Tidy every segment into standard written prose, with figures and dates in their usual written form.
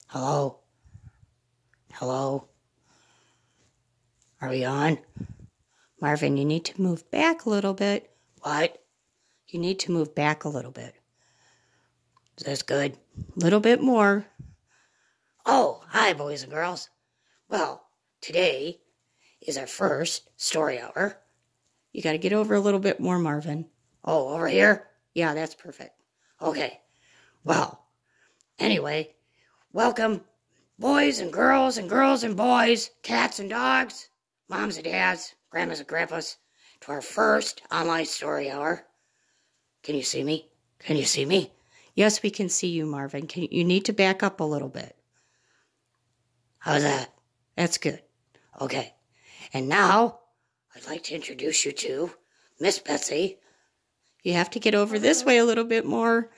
Hello? Hello? Are we on? Marvin, you need to move back a little bit. What? You need to move back a little bit. Is this good? A little bit more. Oh, hi, boys and girls. Well, today is our first story hour. You got to get over a little bit more, Marvin. Oh, over here? Yeah, that's perfect. Okay. Well, anyway, welcome, boys and girls and boys, cats and dogs, moms and dads, grandmas and grandpas, to our first online story hour. Can you see me? Can you see me? Yes, we can see you, Marvin. You need to back up a little bit. How's that? That's good. Okay. And now, I'd like to introduce you to Miss Betsy. You have to get over this way a little bit more.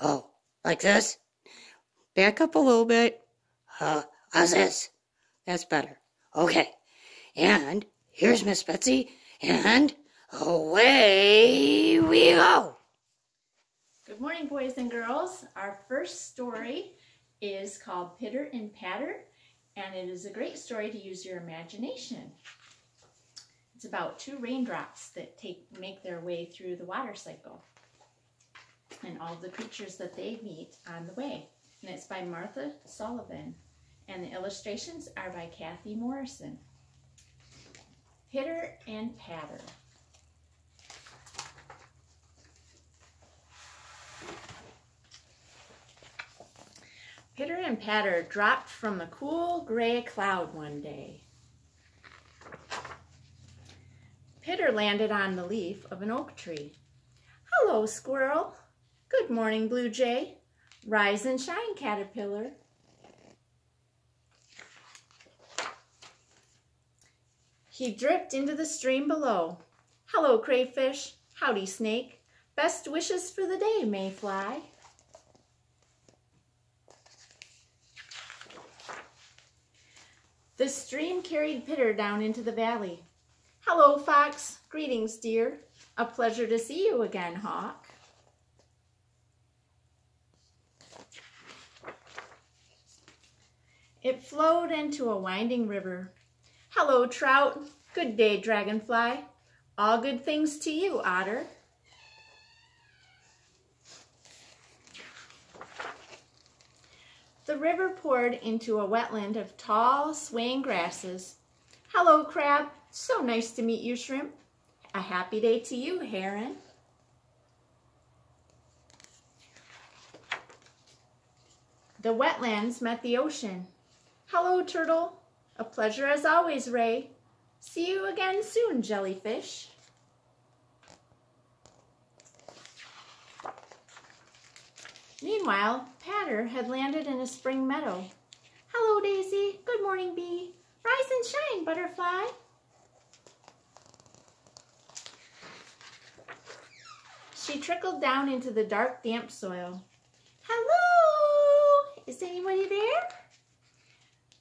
Oh, like this? Back up a little bit. How's this? That's better. Okay. And here's Miss Betsy, and away we go. Good morning, boys and girls. Our first story is called Pitter and Patter, and it is a great story to use your imagination. It's about two raindrops that make their way through the water cycle and all the creatures that they meet on the way. And it's by Martha Sullivan, and the illustrations are by Kathy Morrison. Pitter and Patter. Pitter and Patter dropped from the cool gray cloud one day. Pitter landed on the leaf of an oak tree. Hello, squirrel. Good morning, blue jay. Rise and shine, caterpillar. He dripped into the stream below. Hello, crayfish. Howdy, snake. Best wishes for the day, mayfly. The stream carried Pitter down into the valley. Hello, fox. Greetings, dear. A pleasure to see you again, hawk. It flowed into a winding river. Hello, trout. Good day, dragonfly. All good things to you, otter. The river poured into a wetland of tall, swaying grasses. Hello, crab. So nice to meet you, shrimp. A happy day to you, heron. The wetlands met the ocean. Hello, turtle. A pleasure as always, Ray. See you again soon, jellyfish. Meanwhile, Patter had landed in a spring meadow. Hello, Daisy. Good morning, bee. Rise and shine, butterfly. She trickled down into the dark, damp soil. Hello! Is anybody there?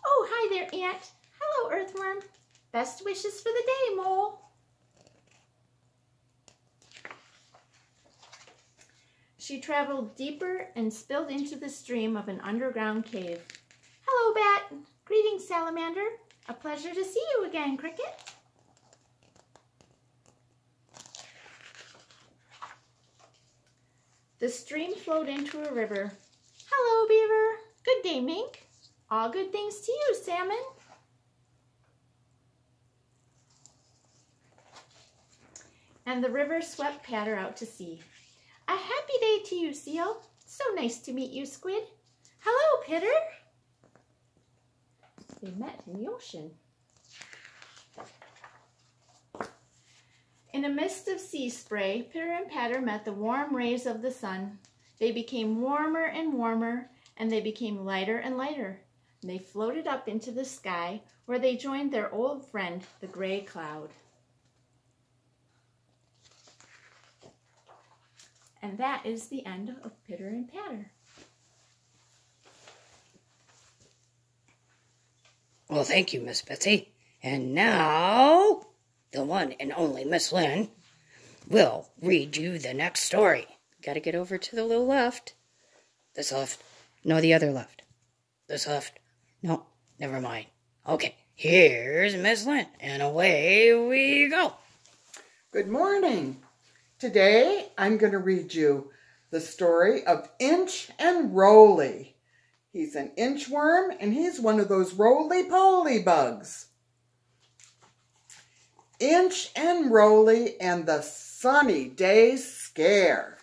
Oh, hi there, Ant. Hello, earthworm. Best wishes for the day, mole. She traveled deeper and spilled into the stream of an underground cave. Hello, bat. Greetings, salamander. A pleasure to see you again, cricket. The stream flowed into a river. Hello, beaver. Good day, mink. All good things to you, salmon. And the river swept Patter out to sea. A happy day to you, seal. So nice to meet you, squid. Hello, Pitter. They met in the ocean. In a mist of sea spray, Pitter and Patter met the warm rays of the sun. They became warmer and warmer, and they became lighter and lighter. And they floated up into the sky, where they joined their old friend, the gray cloud. And that is the end of Pitter and Patter. Well, thank you, Miss Betsy. And now, the one and only Miss Lynn will read you the next story. Got to get over to the little left. This left. No, the other left. this left? No, never mind. Okay, here's Miss Lynn, and away we go. Good morning. Today I'm going to read you the story of Inch and Roly. He's an inchworm and he's one of those roly-poly bugs. Inch and Roly and the Sunny Day Scare.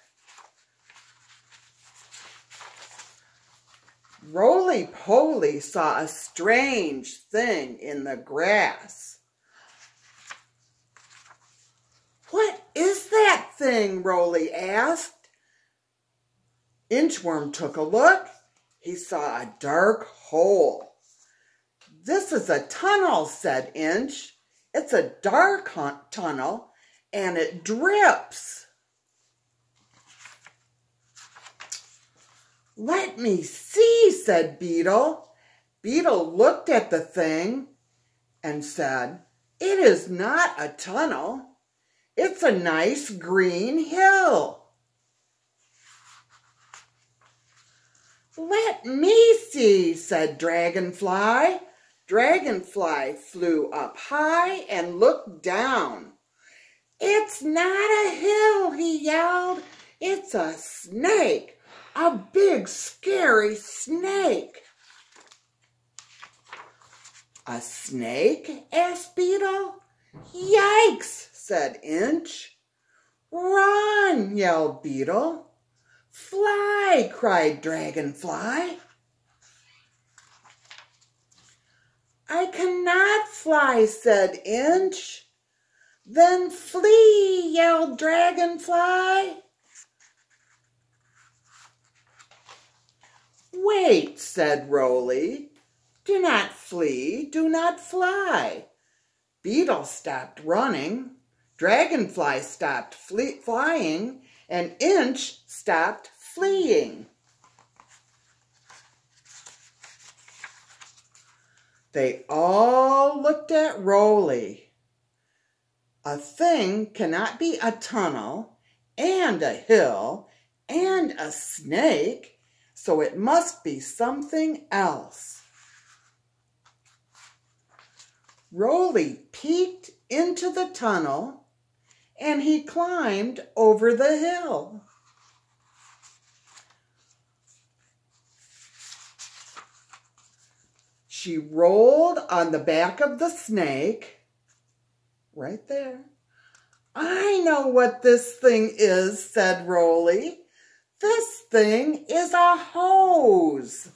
Roly-Poly saw a strange thing in the grass. "What is that thing?" Roly asked. Inchworm took a look. He saw a dark hole. "This is a tunnel," said Inch. "It's a dark tunnel and it drips." "Let me see," said Beetle. Beetle looked at the thing and said, "It is not a tunnel. It's a nice green hill." "Let me see," said Dragonfly. Dragonfly flew up high and looked down. "It's not a hill," he yelled. "It's a snake. A big, scary snake." "A snake?" asked Beetle. "Yikes," said Inch. "Run," yelled Beetle. "Fly," cried Dragonfly. "I cannot fly," said Inch. "Then flee," yelled Dragonfly. "Wait," said Roly. "Do not flee, do not fly." Beetle stopped running, Dragonfly stopped flying, and Inch stopped fleeing. They all looked at Roly. A thing cannot be a tunnel and a hill and a snake, so it must be something else. Roly peeked into the tunnel and he climbed over the hill. She rolled on the back of the snake, right there. "I know what this thing is," said Roly. "This thing is a hose."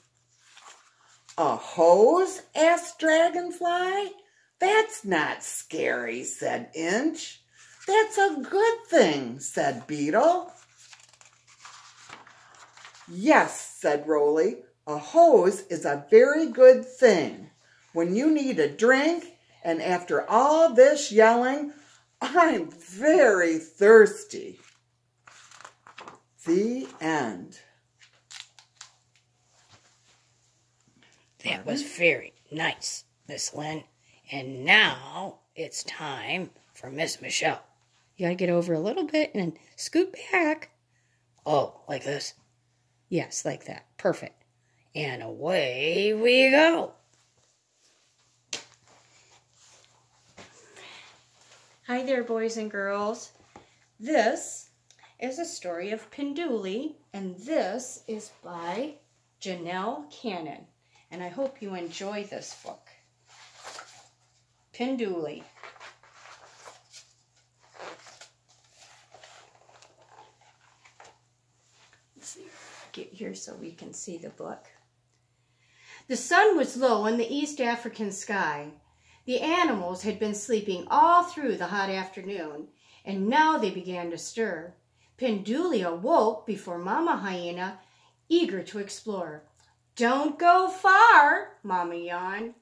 "A hose?" asked Dragonfly. "That's not scary," said Inch. "That's a good thing," said Beetle. "Yes," said Roly, "a hose is a very good thing. When you need a drink, and after all this yelling, I'm very thirsty." The end. That was very nice, Miss Lynn. And now it's time for Miss Michelle. You gotta get over a little bit and scoot back. Oh, like this? Yes, like that. Perfect. And away we go. Hi there, boys and girls. This is a story of Penduli, and this is by Janelle Cannon. And I hope you enjoy this book. Penduli. Let's see, get here so we can see the book. The sun was low in the East African sky. The animals had been sleeping all through the hot afternoon, and now they began to stir. Penduli awoke before Mama Hyena, eager to explore. "Don't go far," Mama yawned.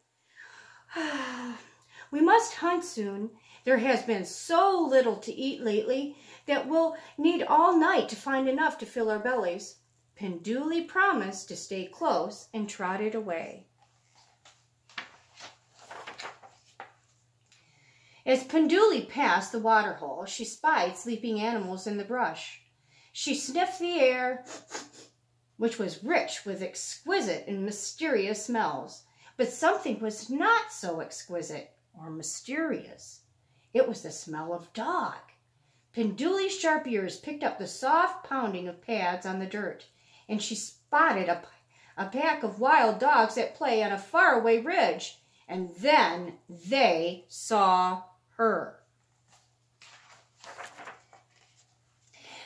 "We must hunt soon. There has been so little to eat lately that we'll need all night to find enough to fill our bellies." Penduli promised to stay close and trotted away. As Penduli passed the waterhole, she spied sleeping animals in the brush. She sniffed the air which was rich with exquisite and mysterious smells. But something was not so exquisite or mysterious. It was the smell of dog. Penduli's sharp ears picked up the soft pounding of pads on the dirt, and she spotted a pack of wild dogs at play on a faraway ridge. And then they saw her.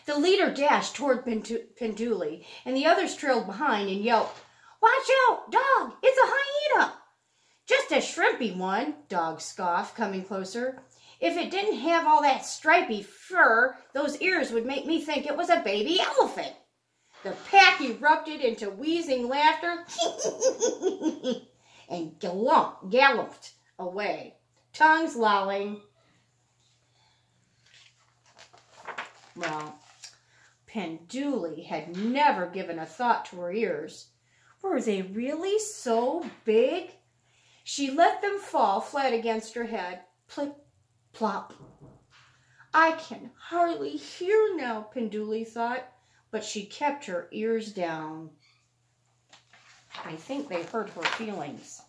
The leader dashed toward Penduli, and the others trailed behind and yelped, "Watch out, dog! It's a hyena!" "Just a shrimpy one," Dog scoffed, coming closer. "If it didn't have all that stripy fur, those ears would make me think it was a baby elephant." The pack erupted into wheezing laughter and galloped away, tongues lolling. Well, Penduli had never given a thought to her ears. Were they really so big? She let them fall flat against her head. Plip, plop. "I can hardly hear now," Penduli thought, but she kept her ears down. I think they hurt her feelings.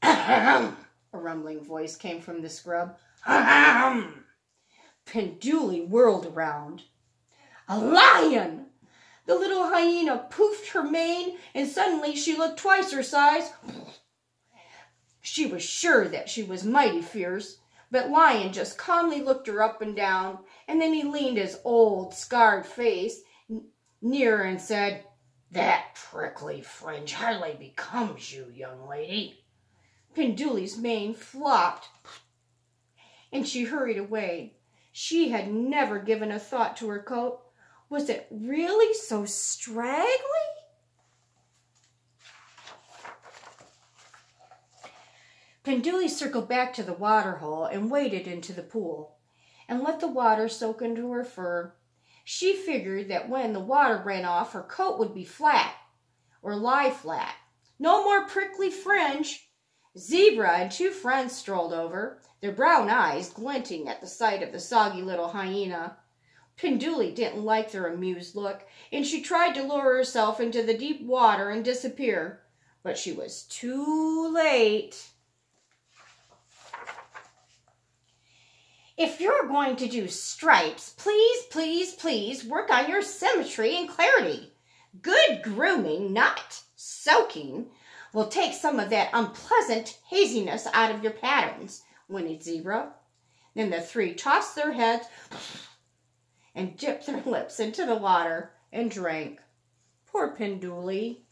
"Ahem!" A rumbling voice came from the scrub. "Ahem!" Penduli whirled around. A lion! The little hyena poofed her mane, and suddenly she looked twice her size. She was sure that she was mighty fierce, but Lion just calmly looked her up and down, and then he leaned his old, scarred face nearer and said, "That prickly fringe hardly becomes you, young lady." Penduli's mane flopped, and she hurried away. She had never given a thought to her coat. Was it really so straggly? Penduli circled back to the water hole and waded into the pool and let the water soak into her fur. She figured that when the water ran off, her coat would be flat or lie flat. No more prickly fringe. Zebra and two friends strolled over, their brown eyes glinting at the sight of the soggy little hyena. Penduli didn't like their amused look, and she tried to lower herself into the deep water and disappear, but she was too late. "If you're going to do stripes, please, please, please work on your symmetry and clarity. Good grooming, not soaking, will take some of that unpleasant haziness out of your patterns," whinnied Zebra. Then the three tossed their heads and dipped their lips into the water and drank. Poor Penduli.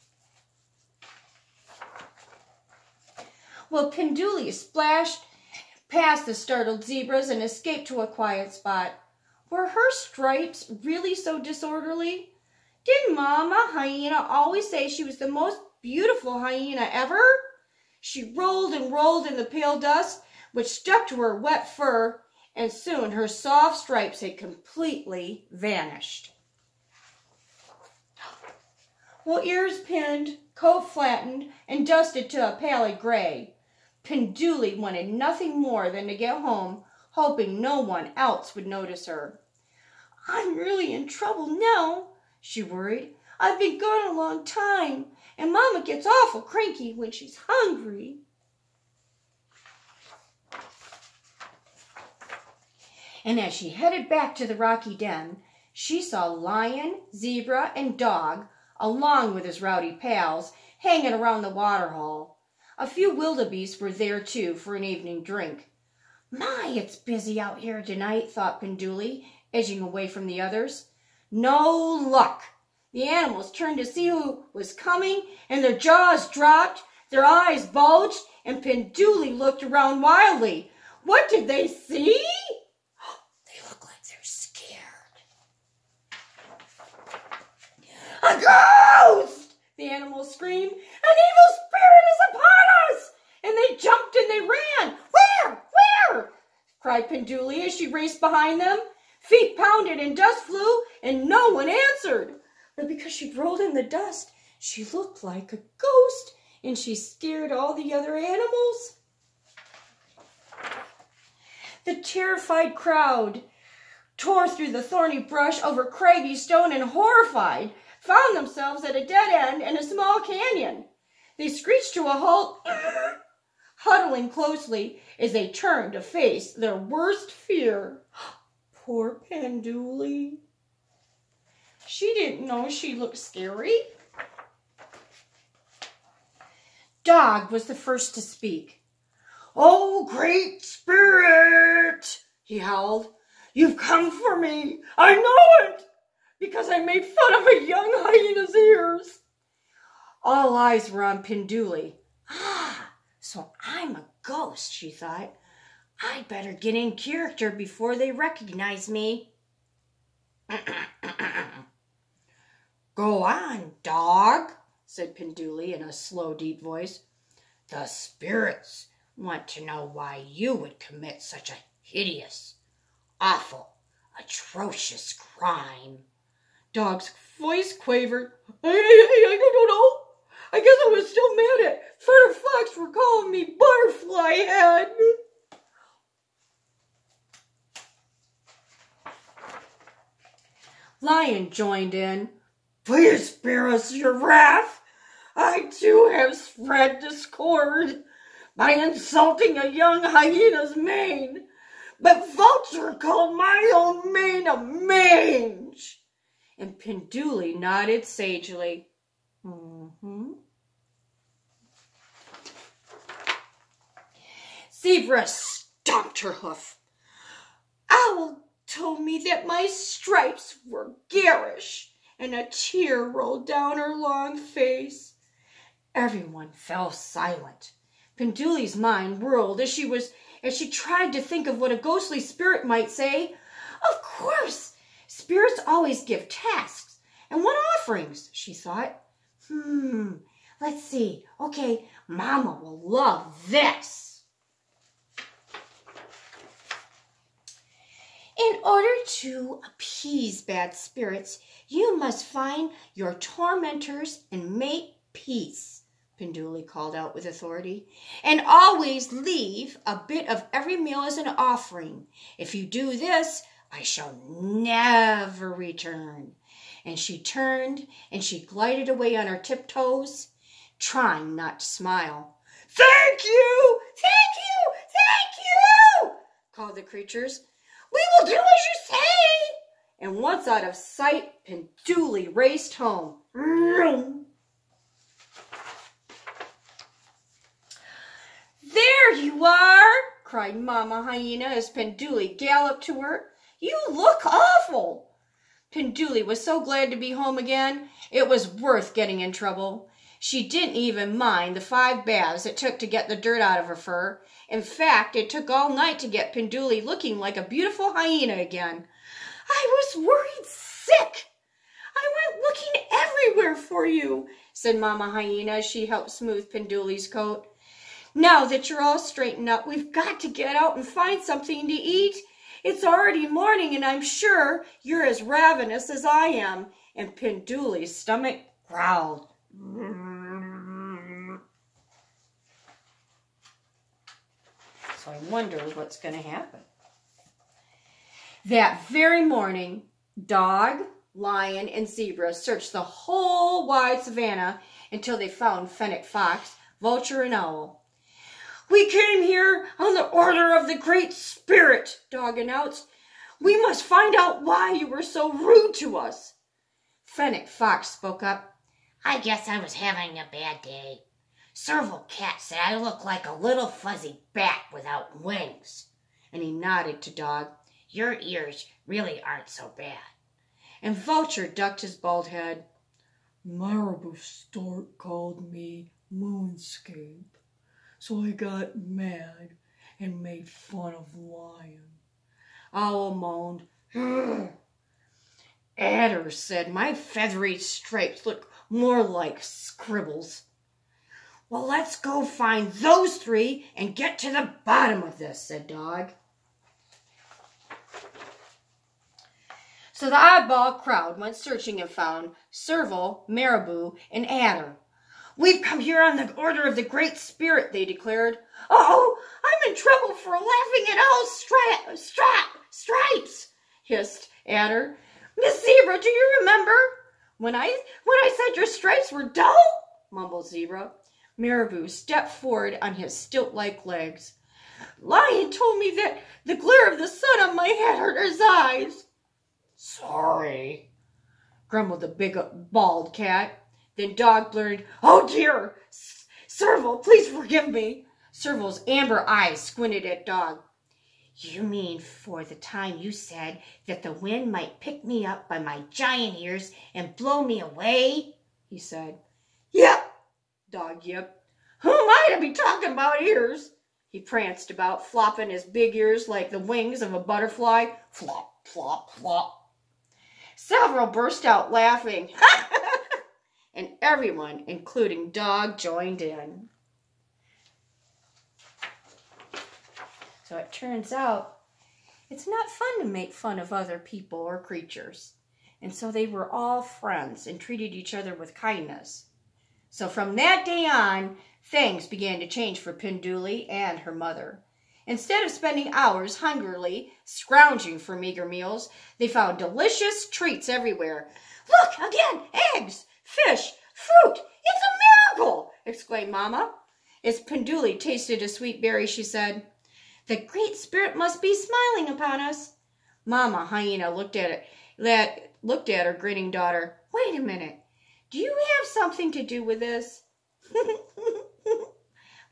Well, Penduli splashed past the startled zebras and escaped to a quiet spot. Were her stripes really so disorderly? Didn't Mama Hyena always say she was the most beautiful hyena ever? She rolled and rolled in the pale dust, which stuck to her wet fur, and soon her soft stripes had completely vanished. Well, ears pinned, coat flattened, and dusted to a pallid gray, Penduli wanted nothing more than to get home, hoping no one else would notice her. "I'm really in trouble now," she worried. "I've been gone a long time, and Mama gets awful cranky when she's hungry." And as she headed back to the rocky den, she saw Lion, Zebra, and Dog, along with his rowdy pals, hanging around the water hole. A few wildebeest were there, too, for an evening drink. "My, it's busy out here tonight," thought Penduli, edging away from the others. No luck. The animals turned to see who was coming, and their jaws dropped, their eyes bulged, and Penduli looked around wildly. What did they see? They look like they're scared. "A ghost!" the animals screamed. "An evil spirit is upon us!" And they jumped and they ran. "Where? Where?" cried Penduli as she raced behind them. Feet pounded and dust flew, and no one answered. But because she'd rolled in the dust, she looked like a ghost, and she scared all the other animals. The terrified crowd tore through the thorny brush over craggy stone, and horrified, found themselves at a dead end in a small canyon. They screeched to a halt, huddling closely as they turned to face their worst fear. Poor Penduli. She didn't know she looked scary. Dog was the first to speak. "Oh, great spirit," he howled. "You've come for me. I know it, because I made fun of a young hyena's ears." All eyes were on Penduli. So I'm a ghost, she thought. I'd better get in character before they recognize me. "Go on, dog," said Penduli in a slow, deep voice. "The spirits want to know why you would commit such a hideous, awful, atrocious crime." Dog's voice quavered. I don't know. I guess I was still mad at Feather Fox for calling me Butterfly Head. Lion joined in. "Please spare us your wrath. I too have spread discord by insulting a young hyena's mane, but Vulture called my own mane a mange." And Penduli nodded sagely. Zebra stomped her hoof. "Owl told me that my stripes were garish," and a tear rolled down her long face. Everyone fell silent. Penduli's mind whirled as she tried to think of what a ghostly spirit might say. Of course, spirits always give tasks and want offerings, she thought. Let's see. Okay, Mama will love this. In order to appease bad spirits, you must find your tormentors and make peace, Penduli called out with authority. "And always leave a bit of every meal as an offering. If you do this, I shall never return." And she turned and she glided away on her tiptoes, trying not to smile. "Thank you! Thank you! Thank you!" called the creatures. "We will do as you say." And once out of sight, Penduli raced home. "There you are," cried Mama Hyena as Penduli galloped to her. "You look awful." Penduli was so glad to be home again, it was worth getting in trouble. She didn't even mind the 5 baths it took to get the dirt out of her fur. In fact, it took all night to get Penduli looking like a beautiful hyena again. "I was worried sick. I went looking everywhere for you," said Mama Hyena as she helped smooth Penduli's coat. "Now that you're all straightened up, we've got to get out and find something to eat. It's already morning, and I'm sure you're as ravenous as I am." And Penduli's stomach growled. So I wonder what's going to happen. That very morning, Dog, Lion, and Zebra searched the whole wide savannah until they found Fennec Fox, Vulture, and Owl. "We came here on the order of the Great Spirit," Dog announced. "We must find out why you were so rude to us." Fennec Fox spoke up. "I guess I was having a bad day. Serval Cat said I look like a little fuzzy bat without wings." And he nodded to Dog. "Your ears really aren't so bad." And Vulture ducked his bald head. "Marabou Stork called me Moonscape, so I got mad and made fun of Lion." Owl moaned. Adder said my feathery stripes look more like scribbles. "Well, let's go find those 3 and get to the bottom of this," said Dog. So the oddball crowd went searching and found Serval, Marabou, and Adder. "We've come here on the order of the Great Spirit," they declared. "Oh, I'm in trouble for laughing at Owl's stripes," hissed Adder. "Miss Zebra, do you remember? When I said your stripes were dull, mumbled Zebra. Marabou stepped forward on his stilt-like legs. Lion told me that the glare of the sun on my head hurt his eyes. Sorry, grumbled the big bald cat. Then Dog blurted, "Oh dear, Serval, please forgive me." Serval's amber eyes squinted at Dog. You mean for the time you said that the wind might pick me up by my giant ears and blow me away? He said. Yep, Dog yipped. Who am I to be talking about ears? He pranced about, flopping his big ears like the wings of a butterfly. Flop, flop, flop. Several burst out laughing. And everyone, including Dog, joined in. So it turns out it's not fun to make fun of other people or creatures. And so they were all friends and treated each other with kindness. So from that day on, things began to change for Penduli and her mother. Instead of spending hours hungrily scrounging for meager meals, they found delicious treats everywhere. Look, again, eggs, fish, fruit. It's a miracle, exclaimed Mama. As Penduli tasted a sweet berry, she said, the Great Spirit must be smiling upon us. Mama Hyena looked at her grinning daughter. Wait a minute. Do you have something to do with this?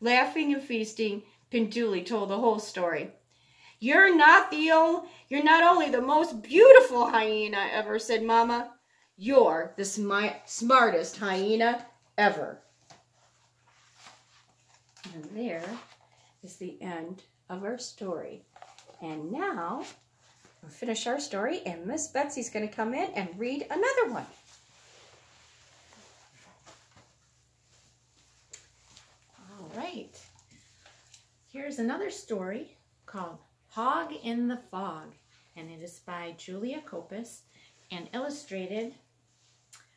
Laughing and feasting, Penduli told the whole story. You're not only the most beautiful hyena ever, said Mama. You're the smartest hyena ever. And there is the end of our story. And now we'll finish our story, and Miss Betsy's going to come in and read another one. All right. Here's another story called Hog in the Fog, and it is by Julia Kopis and illustrated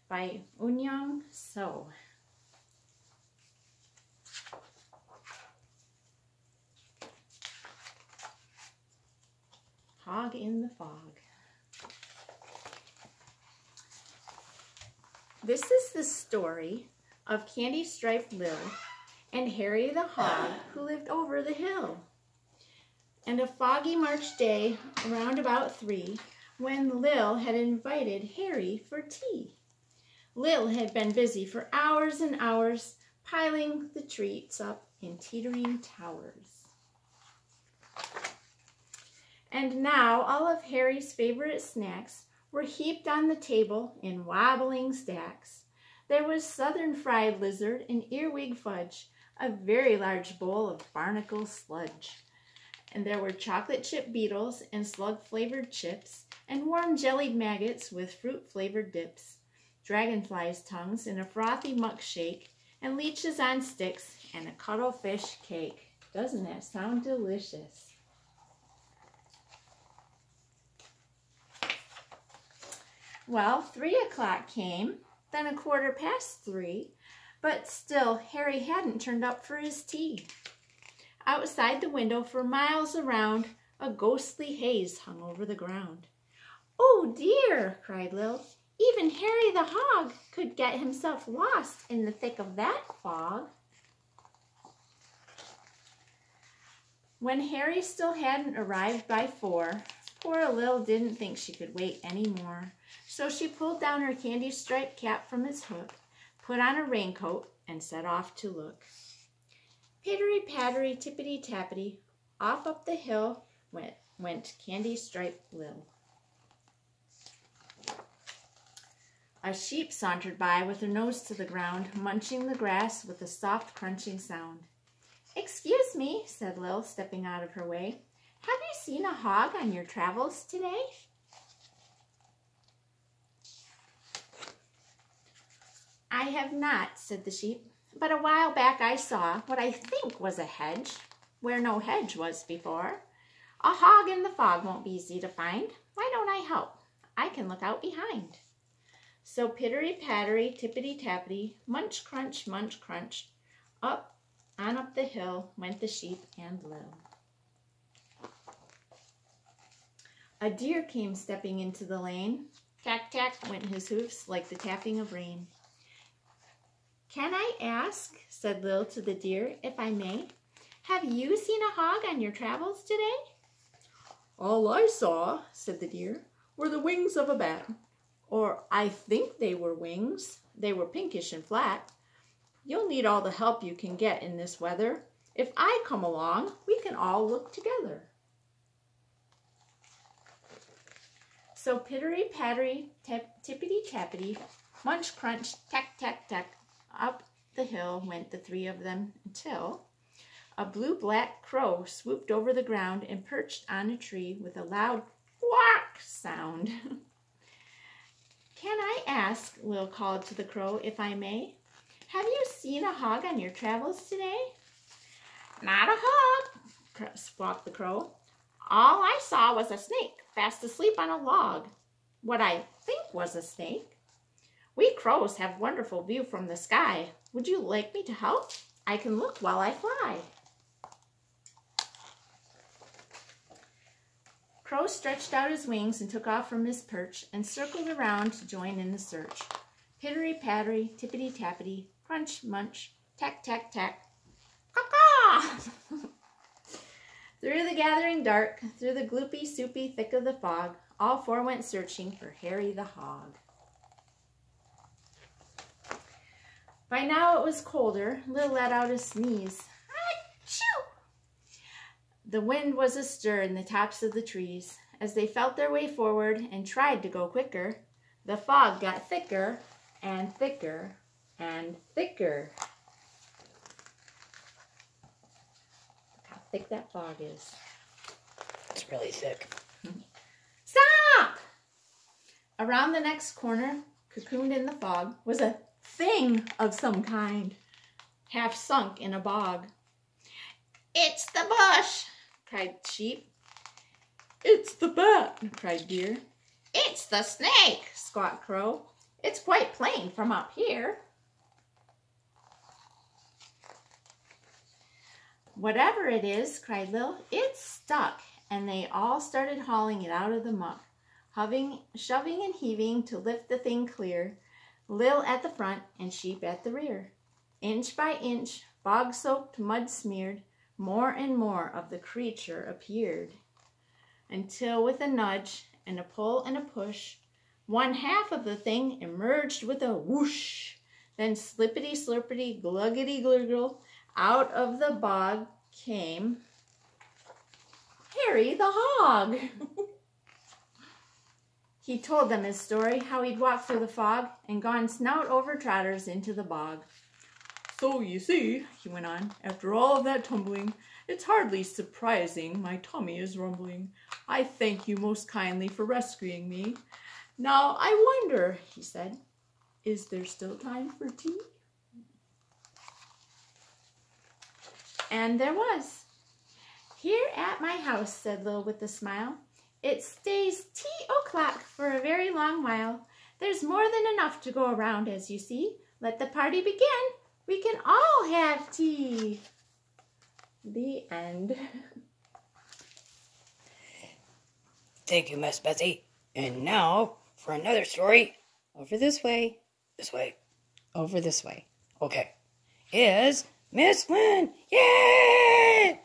by Unyang So. Hog in the Fog. This is the story of Candy Striped Lil and Harry the Hog who lived over the hill. And a foggy March day around about 3 when Lil had invited Harry for tea. Lil had been busy for hours and hours piling the treats up in teetering towers. And now all of Harry's favorite snacks were heaped on the table in wobbling stacks. There was southern fried lizard and earwig fudge, a very large bowl of barnacle sludge. And there were chocolate chip beetles and slug-flavored chips, and warm jellied maggots with fruit-flavored dips, dragonflies' tongues in a frothy muck shake, and leeches on sticks, and a cuttlefish cake. Doesn't that sound delicious? Well, 3 o'clock came, then 3:15, but still Harry hadn't turned up for his tea. Outside the window for miles around, a ghostly haze hung over the ground. Oh dear, cried Lil, even Harry the Hog could get himself lost in the thick of that fog. When Harry still hadn't arrived by 4, poor Lil didn't think she could wait any more. So she pulled down her candy-striped cap from its hook, put on a raincoat, and set off to look. Pittery-pattery, tippity-tappity, off up the hill went candy-striped Lil. A sheep sauntered by with her nose to the ground, munching the grass with a soft crunching sound. Excuse me, said Lil, stepping out of her way. Have you seen a hog on your travels today? I have not, said the sheep, but a while back I saw what I think was a hedge, where no hedge was before. A hog in the fog won't be easy to find. Why don't I help? I can look out behind. So pittery-pattery, tippity-tappity, munch, crunch, up the hill went the sheep and Lil. A deer came stepping into the lane. Tack, tack went his hoofs like the tapping of rain. Can I ask, said Lil to the deer, if I may, have you seen a hog on your travels today? All I saw, said the deer, were the wings of a bat. Or I think they were wings. They were pinkish and flat. You'll need all the help you can get in this weather. If I come along, we can all look together. So pittery-pattery, tippity-tappity, munch crunch, tack, tack, tack, up the hill went the three of them until a blue-black crow swooped over the ground and perched on a tree with a loud quack sound. Can I ask, Lil called to the crow, if I may, have you seen a hog on your travels today? Not a hog, squawked the crow. All I saw was a snake fast asleep on a log. What I think was a snake. We crows have wonderful view from the sky. Would you like me to help? I can look while I fly. Crow stretched out his wings and took off from his perch and circled around to join in the search. Pittery-pattery, tippity-tappity, crunch, munch, tack, tack, tack. Caw-caw! Through the gathering dark, through the gloopy, soupy thick of the fog, all four went searching for Harry the hog. By now it was colder. Lil let out a sneeze. Achoo! The wind was astir in the tops of the trees. As they felt their way forward and tried to go quicker, the fog got thicker and thicker and thicker. Look how thick that fog is. It's really thick. Stop! Around the next corner, cocooned in the fog, was a thing of some kind, half sunk in a bog. It's the bush, cried sheep. It's the bat, cried deer. It's the snake, squawked crow. It's quite plain from up here. Whatever it is, cried Lil, it's stuck, and they all started hauling it out of the muck, shoving and heaving to lift the thing clear, Lil at the front and sheep at the rear. Inch by inch, bog-soaked, mud-smeared, more and more of the creature appeared, until with a nudge and a pull and a push, one half of the thing emerged with a whoosh. Then slippity-slurpity, gluggity-gluggle, out of the bog came Harry the hog. He told them his story, how he'd walked through the fog and gone snout over trotters into the bog. So you see, he went on, after all of that tumbling, it's hardly surprising my tummy is rumbling. I thank you most kindly for rescuing me. Now I wonder, he said, is there still time for tea? And there was. Here at my house, said Lil with a smile, it stays tea-o'clock for a very long while. There's more than enough to go around, as you see. Let the party begin. We can all have tea. The end. Thank you, Miss Betsy. And now for another story. Over this way. This way. Over this way. Okay. Is Miss Lynn. Yay!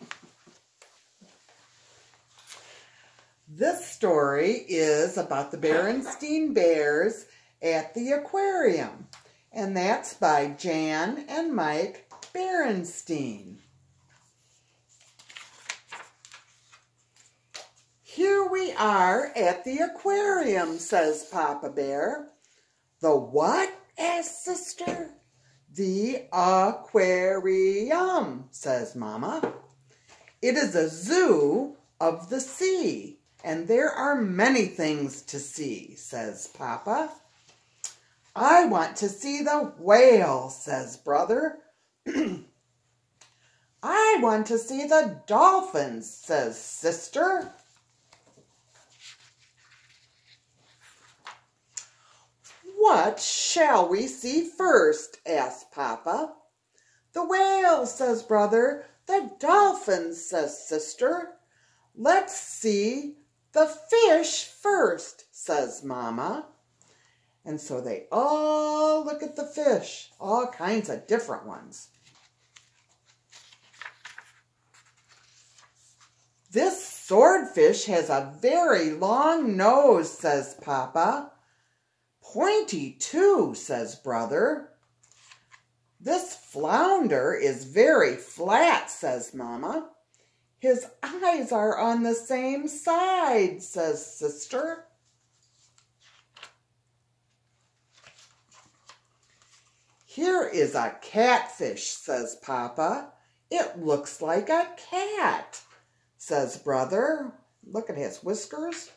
This story is about the Berenstein Bears at the aquarium. And that's by Jan and Mike Berenstein. Here we are at the aquarium, says Papa Bear. The what? Asked Sister. The aquarium, says Mama. It is a zoo of the sea, and there are many things to see, says Papa. I want to see the whale, says Brother. I want to see the dolphins, says Sister. What shall we see first? Asked Papa. The whale, says Brother. The dolphins, says Sister. Let's see the fish first, says Mama. And so they all look at the fish, all kinds of different ones. This swordfish has a very long nose, says Papa. Pointy too, says Brother. This flounder is very flat, says Mama. His eyes are on the same side, says Sister. Here is a catfish, says Papa. It looks like a cat, says Brother. Look at his whiskers.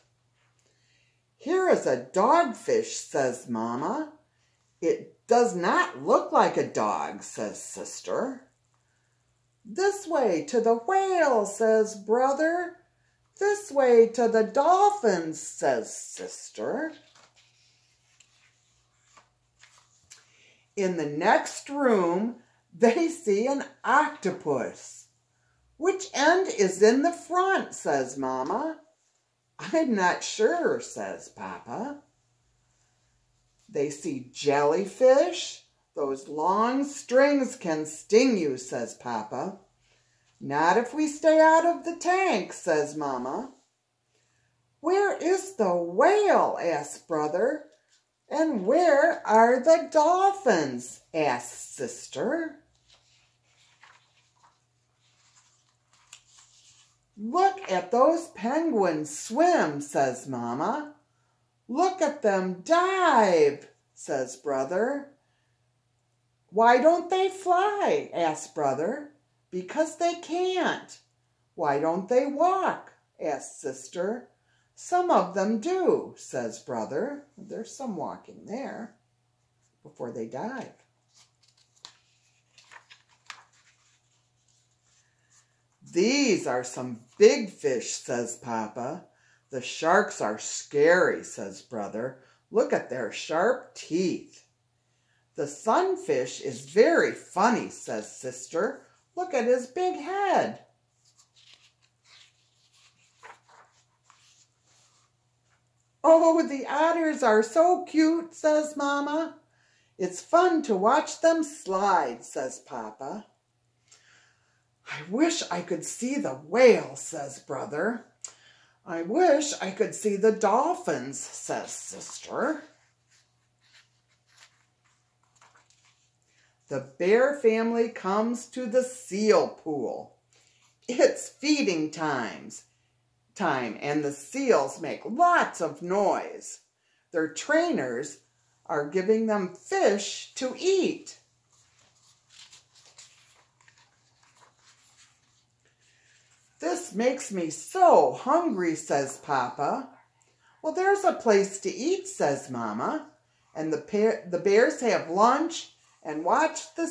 Here is a dogfish, says Mama. It does not look like a dog, says Sister. This way to the whale, says Brother. This way to the dolphins, says Sister. In the next room, they see an octopus. Which end is in the front, says Mama. I'm not sure, says Papa. They see jellyfish. Those long strings can sting you, says Papa. Not if we stay out of the tank, says Mama. Where is the whale, asks Brother. And where are the dolphins, asks Sister. Look at those penguins swim, says Mama. Look at them dive, says Brother. Why don't they fly, asks Brother. Because they can't. Why don't they walk, asks Sister. Some of them do, says Brother. There's some walking there before they dive. These are some big fish, says Papa. The sharks are scary, says Brother. Look at their sharp teeth. The sunfish is very funny, says Sister. Look at his big head. Oh, the otters are so cute, says Mama. It's fun to watch them slide, says Papa. I wish I could see the whale, says Brother. I wish I could see the dolphins, says Sister. The bear family comes to the seal pool. It's feeding time, and the seals make lots of noise. Their trainers are giving them fish to eat. This makes me so hungry, says Papa. Well, there's a place to eat, says Mama. And the bears have lunch and watch the